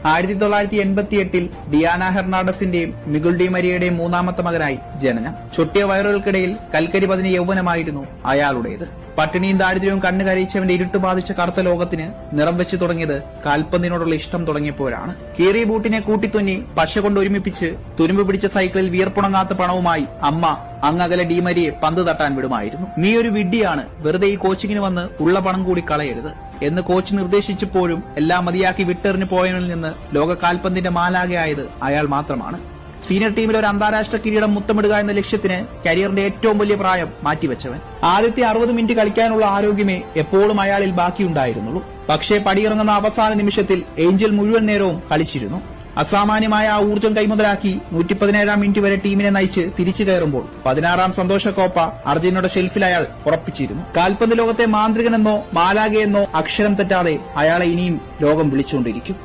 1988 Diana ഹെർണാണ്ടസിന്റെയും Miguel D മരിയയുടെയും മൂന്നാമത്തെ മകനായി ജനനം. ചൊട്ടിയ വയറുകൾക്കിടയിൽ കൽക്കരി പതിഞ്ഞ യൗവനമായിരുന്നു അയാളുടേത്. പട്ടിണിയും ദാരിദ്ര്യവും കണ്ണു കരയിച്ചവന്റെ ഇരുട്ട് ബാധിച്ച കറുത്ത ലോകത്തിന് നിറം വെച്ച് തുടങ്ങിയത് കാൽപന്തിനോടുള്ള ഇഷ്ടം തുടങ്ങിയപ്പോഴാണ്. കീറിയ ബൂട്ടിനെ കൂട്ടിത്തുന്നി പശ കൊണ്ട് ഒരുമിപ്പിച്ച് തുരുമ്പ് പിടിച്ച സൈക്കിളിൽ വിയർപ്പുണങ്ങാത്ത പണവുമായി അമ്മ അങ്ങകലെ ഡീമരിയെ പന്ത് തട്ടാൻ വിടുമായിരുന്നു. നീ ഒരു വിഡ്ഢിയാണ്, വെറുതെ ഈ കോച്ചിങ്ങിന് വന്ന് ഉള്ള പണം കൂടി കളയരുത് എന്ന് കോച്ച് നിർദ്ദേശിച്ചപ്പോഴും എല്ലാം മതിയാക്കി വിട്ടെറിഞ്ഞു പോയവനിൽ നിന്ന് ലോക കാൽപന്തിന്റെ മാലാകയായത് അയാൾ മാത്രമാണ്. സീനിയർ ടീമിൽ ഒരു അന്താരാഷ്ട്ര കിരീടം മുത്തമിടുക എന്ന ലക്ഷ്യത്തിന് കരിയറിന്റെ ഏറ്റവും വലിയ പ്രായം മാറ്റിവെച്ചവൻ. ആദ്യത്തെ 60 മിനിറ്റ് കളിക്കാനുള്ള ആരോഗ്യമേ എപ്പോഴും അയാളിൽ ബാക്കിയുണ്ടായിരുന്നുള്ളൂ. പക്ഷേ പടിയിറങ്ങുന്ന അവസാന നിമിഷത്തിൽ ഏഞ്ചൽ മുഴുവൻ നേരവും കളിച്ചിരുന്നു. അസാമാന്യമായ ആ ഊർജ്ജം കൈമുതലാക്കി 117 മിനിറ്റ് വരെ ടീമിനെ നയിച്ച് തിരിച്ചു കയറുമ്പോൾ 16ാം സന്തോഷ കോപ്പ അർജന്റീനയുടെ ഷെൽഫിൽ അയാൾ ഉറപ്പിച്ചിരുന്നു. കാൽപന്ത് ലോകത്തെ മാന്ത്രികനെന്നോ മാലാകയെന്നോ അക്ഷരം തെറ്റാതെ അയാളെ ഇനിയും ലോകം വിളിച്ചുകൊണ്ടിരിക്കും.